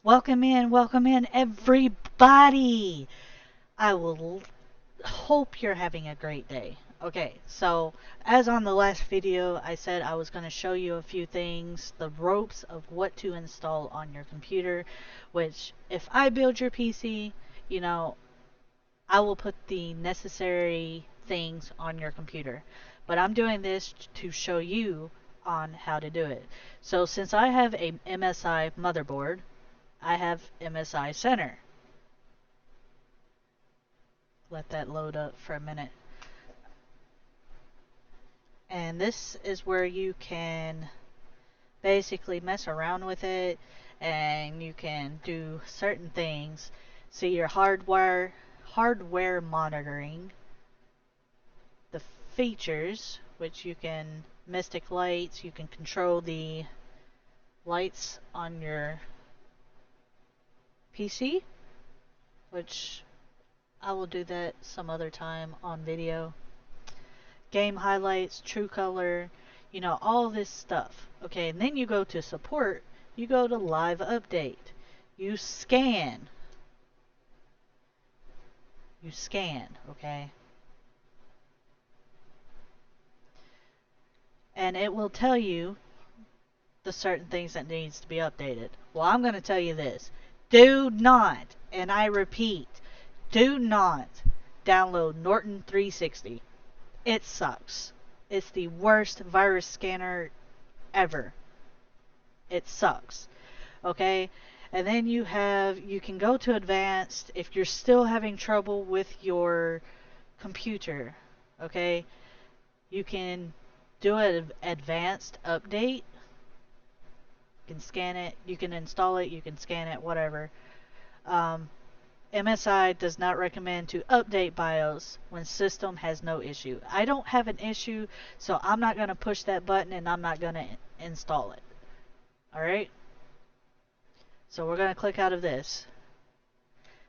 Welcome in, everybody. I will hope you're having a great day. Okay, so as on the last video, I said I was going to show you a few things, the ropes of what to install on your computer, which if I build your PC, you know, I will put the necessary things on your computer. But I'm doing this to show you on how to do it. So since I have a MSI motherboard, I have MSI Center. Let that load up for a minute. And this is where you can basically mess around with it and you can do certain things. See your hardware monitoring, the features, which you can Mystic Lights, you can control the lights on your PC, which I will do that some other time on video. Game highlights, true color, all this stuff. Okay, and then you go to support, you go to live update. You scan. Okay? And it will tell you the certain things that needs to be updated. Well, I'm going to tell you this. Do not, and I repeat, do not download Norton 360. It sucks. It's the worst virus scanner ever. It sucks. Okay? And then you can go to advanced if you're still having trouble with your computer. Okay? You can do an advanced update. You can scan it, you can install it, you can scan it, whatever. MSI does not recommend to update BIOS when system has no issue. I don't have an issue, so I'm not going to push that button and I'm not going to install it. Alright? So we're going to click out of this.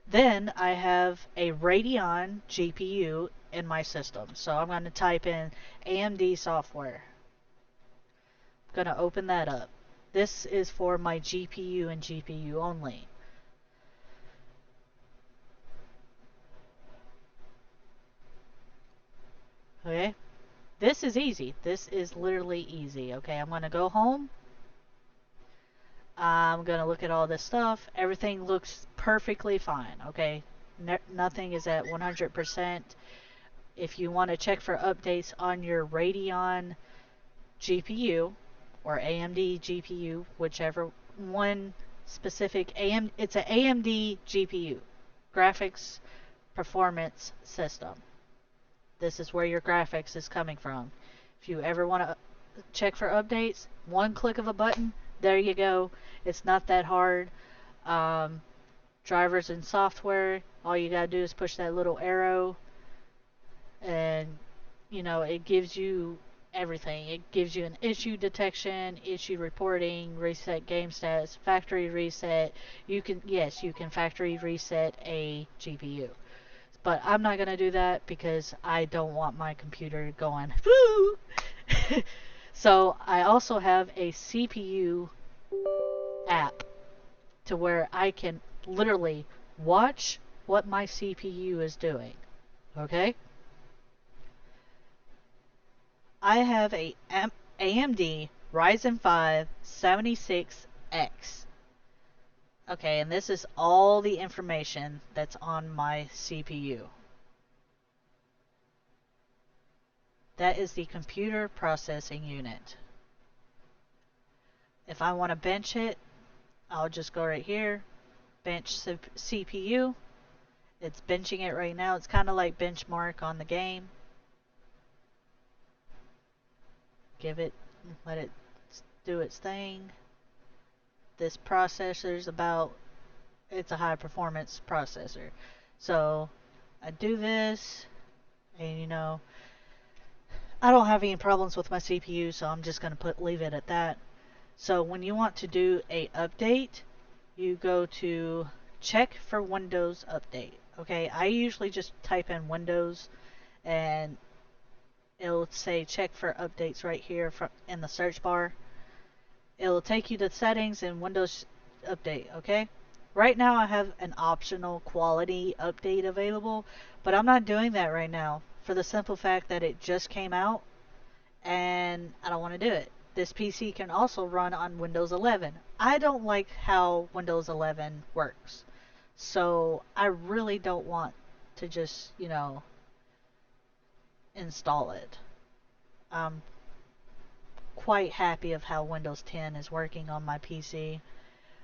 Then I have a Radeon GPU in my system. So I'm going to type in AMD software. I'm going to open that up. This is for my GPU and GPU only. Okay? This is easy. This is literally easy. Okay, I'm going to go home. I'm going to look at all this stuff. Everything looks perfectly fine. Okay? Nothing is at 100%. If you want to check for updates on your Radeon GPU or AMD GPU, whichever one specific it's an AMD GPU, graphics performance system. This is where your graphics is coming from. If you ever want to check for updates, one click of a button, there you go. It's not that hard. Drivers and software, all you gotta do is push that little arrow and it gives you everything. It gives you an issue detection, issue reporting, reset game stats, factory reset. You can factory reset a GPU. But I'm not going to do that because I don't want my computer going woo. So I also have a CPU app to where I can literally watch what my CPU is doing. Okay? I have a AMD Ryzen 5 76X. Okay, and this is all the information that's on my CPU. That is the computer processing unit. If I want to bench it, I'll just go right here, bench CPU. It's benching it right now. It's kind of like benchmark on the game. Let it do its thing. This processor's it's a high performance processor. So I do this, and I don't have any problems with my CPU, so I'm just going to leave it at that. So when you want to do a update, you go to check for Windows update. Okay, I usually just type in Windows and it'll say check for updates right here in the search bar. It'll take you to settings and Windows update, okay? Right now I have an optional quality update available, but I'm not doing that right now for the simple fact that it just came out and I don't want to do it. This PC can also run on Windows 11. I don't like how Windows 11 works. So I really don't want to just, install it. I'm quite happy of how Windows 10 is working on my PC.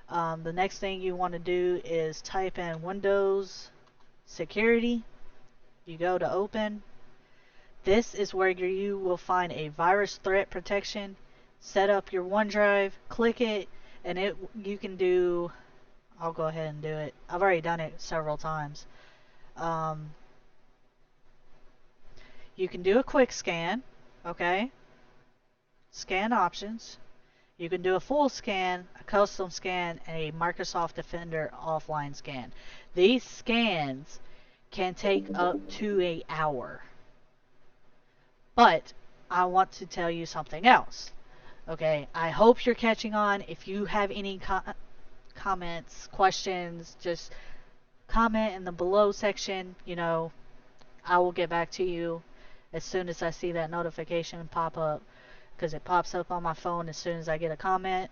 The next thing you want to do is type in Windows Security. You go to Open. This is where you will find a virus threat protection. Set up your OneDrive, click it, and you can do, I'll go ahead and do it. I've already done it several times. You can do a quick scan, okay? Scan options. You can do a full scan, a custom scan, and a Microsoft Defender offline scan. These scans can take up to an hour. But I want to tell you something else. Okay, I hope you're catching on. If you have any comments, questions, just comment in the below section. I will get back to you as soon as I see that notification pop up, because it pops up on my phone as soon as I get a comment.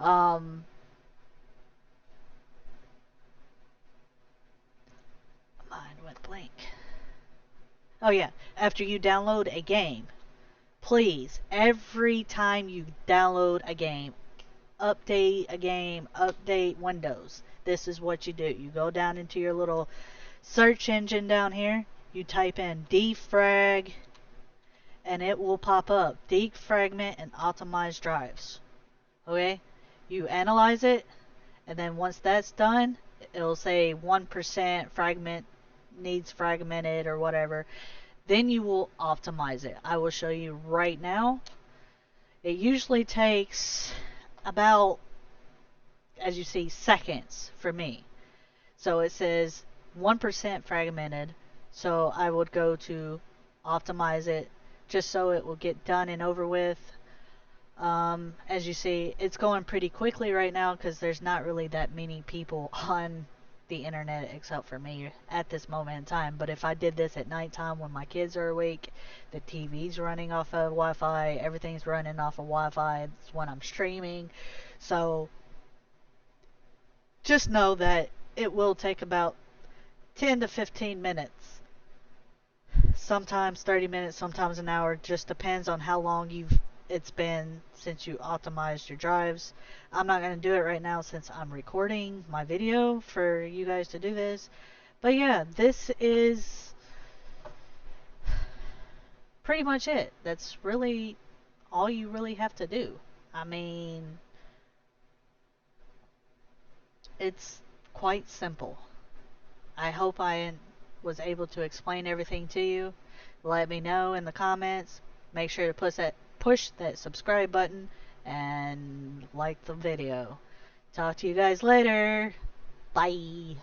Mine went blank. Oh yeah, after you download a game, please, every time you download a game, update Windows. This is what you do. You go down into your little search engine down here, you type in defrag, and it will pop up defragment and optimize drives. Okay? You analyze it, and then once that's done, it'll say 1% fragment needs fragmented or whatever. Then you will optimize it. I will show you right now. It usually takes about, as you see, seconds for me. So it says 1% fragmented. So I would go to optimize it just so it will get done and over with. As you see, it's going pretty quickly right now because there's not really that many people on the internet except for me at this moment in time. But if I did this at nighttime when my kids are awake, the TV's running off of Wi-Fi, everything's running off of Wi-Fi, it's when I'm streaming. So just know that it will take about 10 to 15 minutes. Sometimes 30 minutes, sometimes an hour, just depends on how long it's been since you optimized your drives. I'm not going to do it right now since I'm recording my video for you guys to do this. But yeah, this is pretty much it. That's really all you really have to do. I mean, it's quite simple. I hope I was able to explain everything to you. Let me know in the comments. Make sure to push that subscribe button and like the video. Talk to you guys later. Bye.